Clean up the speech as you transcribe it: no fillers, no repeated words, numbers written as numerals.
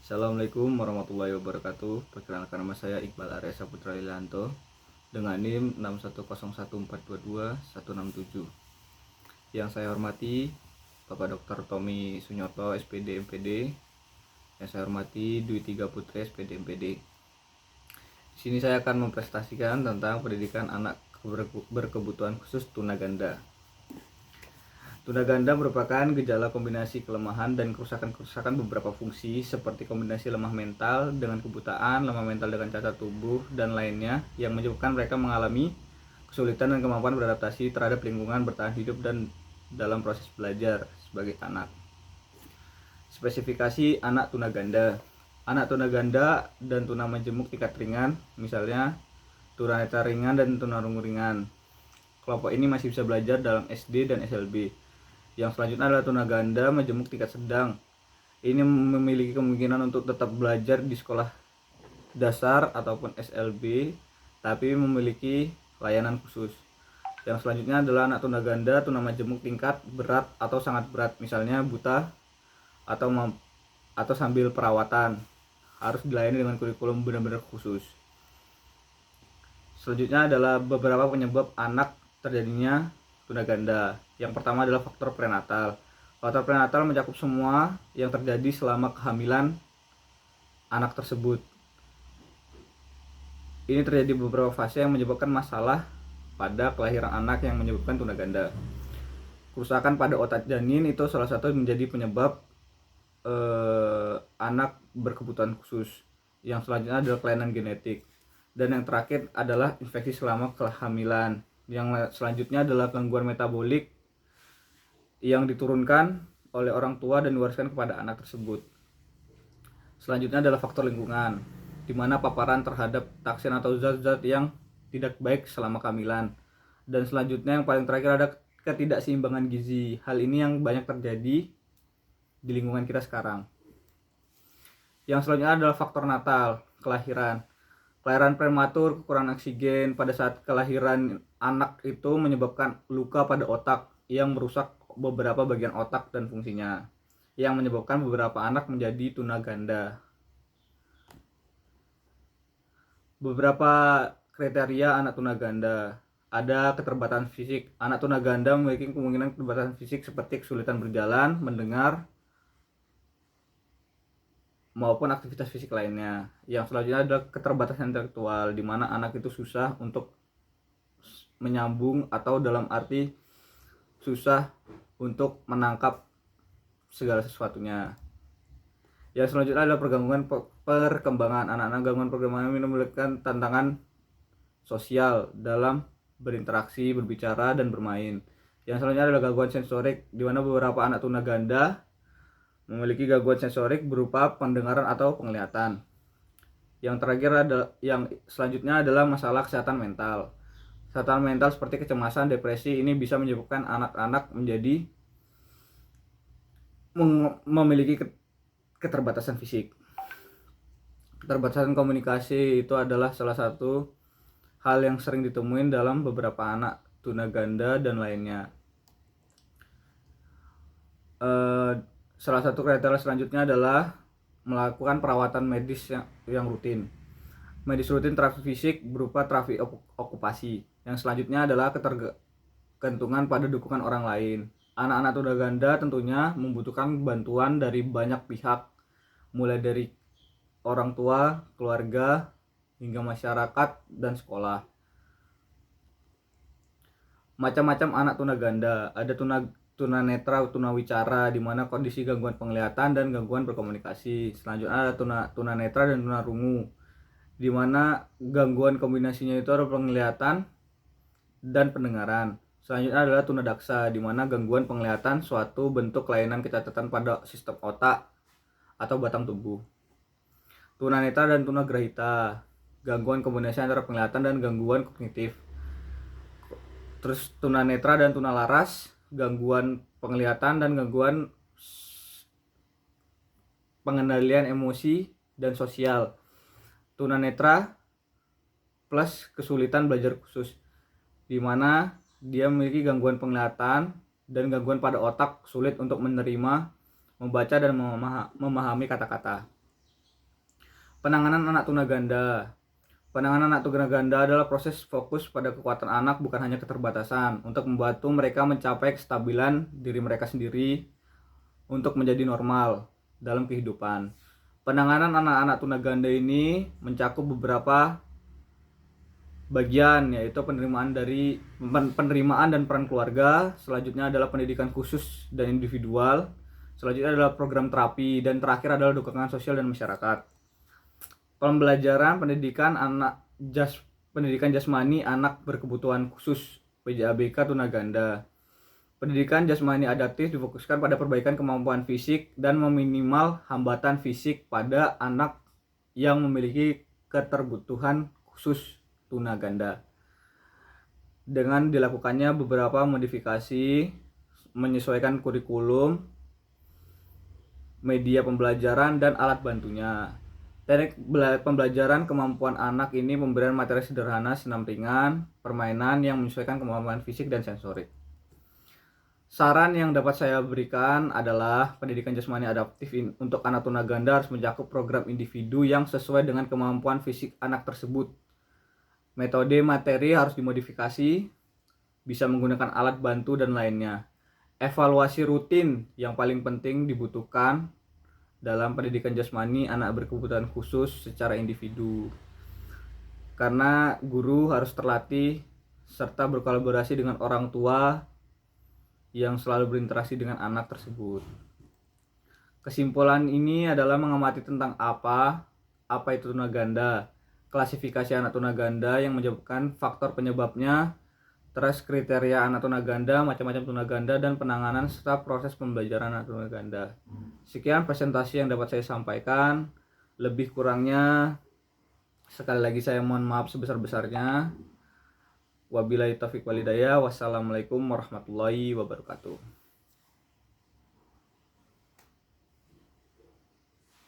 Assalamualaikum warahmatullahi wabarakatuh. Perkenalkan, nama saya Iqbal Arya Saputra Lilianto dengan NIM 61014221167. Yang saya hormati Bapak Dr. Tommy Sunyoto SPD MPD. Yang saya hormati Dwi Tiga Putri SPD MPD. Di sini saya akan mempresentasikan tentang pendidikan anak berkebutuhan khusus tunaganda. Tunaganda merupakan gejala kombinasi kelemahan dan kerusakan beberapa fungsi seperti kombinasi lemah mental dengan kebutaan, lemah mental dengan cacat tubuh, dan lainnya yang menyebabkan mereka mengalami kesulitan dan kemampuan beradaptasi terhadap lingkungan, bertahan hidup, dan dalam proses belajar sebagai anak. Spesifikasi anak tunaganda. Anak tunaganda dan tuna majemuk tingkat ringan, misalnya tunanetra ringan dan tunarungu ringan. Kelompok ini masih bisa belajar dalam SD dan SLB. Yang selanjutnya adalah tunaganda majemuk tingkat sedang. Ini memiliki kemungkinan untuk tetap belajar di sekolah dasar ataupun SLB, tapi memiliki layanan khusus. Yang selanjutnya adalah anak tunaganda tuna majemuk tingkat berat atau sangat berat, misalnya buta atau sambil perawatan. Harus dilayani dengan kurikulum benar-benar khusus. Selanjutnya adalah beberapa penyebab anak terjadinya tunaganda. Yang pertama adalah faktor prenatal. Faktor prenatal mencakup semua yang terjadi selama kehamilan anak tersebut. Ini terjadi beberapa fase yang menyebabkan masalah pada kelahiran anak yang menyebabkan tunaganda. Kerusakan pada otak janin itu salah satu menjadi penyebab anak berkebutuhan khusus. Yang selanjutnya adalah kelainan genetik. Dan yang terakhir adalah infeksi selama kehamilan. Yang selanjutnya adalah gangguan metabolik yang diturunkan oleh orang tua dan diwariskan kepada anak tersebut. Selanjutnya adalah faktor lingkungan, di mana paparan terhadap toksin atau zat-zat yang tidak baik selama kehamilan. Dan selanjutnya yang paling terakhir ada ketidakseimbangan gizi. Hal ini yang banyak terjadi di lingkungan kita sekarang. Yang selanjutnya adalah faktor natal, kelahiran. Kelahiran prematur, kekurangan oksigen pada saat kelahiran anak itu menyebabkan luka pada otak yang merusak beberapa bagian otak dan fungsinya, yang menyebabkan beberapa anak menjadi tunaganda. Beberapa kriteria anak tunaganda. Ada keterbatasan fisik. Anak tunaganda memiliki kemungkinan keterbatasan fisik seperti kesulitan berjalan, mendengar, maupun aktivitas fisik lainnya. Yang selanjutnya adalah keterbatasan intelektual, di mana anak itu susah untuk menyambung atau dalam arti susah untuk menangkap segala sesuatunya. Yang selanjutnya adalah perkembangan. Anak-anak gangguan perkembangan ini memiliki tantangan sosial dalam berinteraksi, berbicara, dan bermain. Yang selanjutnya adalah gangguan sensorik, di mana beberapa anak tunaganda memiliki gangguan sensorik berupa pendengaran atau penglihatan. Yang terakhir adalah yang selanjutnya adalah masalah kesehatan mental. Kesehatan mental seperti kecemasan, depresi ini bisa menyebabkan anak-anak menjadi memiliki keterbatasan fisik. Keterbatasan komunikasi itu adalah salah satu hal yang sering ditemuin dalam beberapa anak tunaganda dan lainnya. Salah satu kriteria selanjutnya adalah melakukan perawatan medis yang rutin. Medis rutin terapi fisik berupa terapi okupasi. Yang selanjutnya adalah ketergantungan pada dukungan orang lain. Anak-anak tunaganda tentunya membutuhkan bantuan dari banyak pihak, mulai dari orang tua, keluarga, hingga masyarakat dan sekolah. Macam-macam anak tunaganda. Ada tunanetra, tunawicara, di mana kondisi gangguan penglihatan dan gangguan berkomunikasi. Selanjutnya ada tunanetra dan tunarungu, di mana gangguan kombinasinya itu ada penglihatan dan pendengaran. Selanjutnya adalah tunadaksa, di mana gangguan penglihatan suatu bentuk kelainan kecacatan pada sistem otak atau batang tubuh. Tunanetra dan tunagrahita, gangguan kombinasi antara penglihatan dan gangguan kognitif. Terus tunanetra dan tunalaras, gangguan penglihatan dan gangguan pengendalian emosi dan sosial. Tunanetra plus kesulitan belajar khusus, di mana dia memiliki gangguan penglihatan dan gangguan pada otak, sulit untuk menerima, membaca, dan memahami kata-kata. Penanganan anak tunaganda. Penanganan anak tunaganda adalah proses fokus pada kekuatan anak, bukan hanya keterbatasan, untuk membantu mereka mencapai kestabilan diri mereka sendiri untuk menjadi normal dalam kehidupan. Penanganan anak-anak tunaganda ini mencakup beberapa bagian, yaitu penerimaan dan peran keluarga, selanjutnya adalah pendidikan khusus dan individual, selanjutnya adalah program terapi, dan terakhir adalah dukungan sosial dan masyarakat. Pembelajaran pendidikan jasmani anak berkebutuhan khusus PJABK tunaganda. Pendidikan jasmani adaptif difokuskan pada perbaikan kemampuan fisik dan meminimal hambatan fisik pada anak yang memiliki keterbutuhan khusus tunaganda, dengan dilakukannya beberapa modifikasi menyesuaikan kurikulum, media pembelajaran, dan alat bantunya. Teknik pembelajaran kemampuan anak ini pemberian materi sederhana, senam ringan, permainan yang menyesuaikan kemampuan fisik dan sensorik. Saran yang dapat saya berikan adalah pendidikan jasmani adaptif untuk anak tunaganda harus mencakup program individu yang sesuai dengan kemampuan fisik anak tersebut. Metode materi harus dimodifikasi, bisa menggunakan alat bantu dan lainnya. Evaluasi rutin yang paling penting dibutuhkan dalam pendidikan jasmani anak berkebutuhan khusus secara individu, karena guru harus terlatih serta berkolaborasi dengan orang tua yang selalu berinteraksi dengan anak tersebut. Kesimpulan ini adalah mengamati tentang apa itu tunaganda, klasifikasi anak tunaganda yang menyebabkan faktor penyebabnya, terus kriteria anak tunaganda, macam-macam tunaganda, dan penanganan serta proses pembelajaran anak tunaganda. Sekian presentasi yang dapat saya sampaikan. Lebih kurangnya sekali lagi saya mohon maaf sebesar-besarnya. Wabillahi taufiq walhidayah. Wassalamualaikum warahmatullahi wabarakatuh.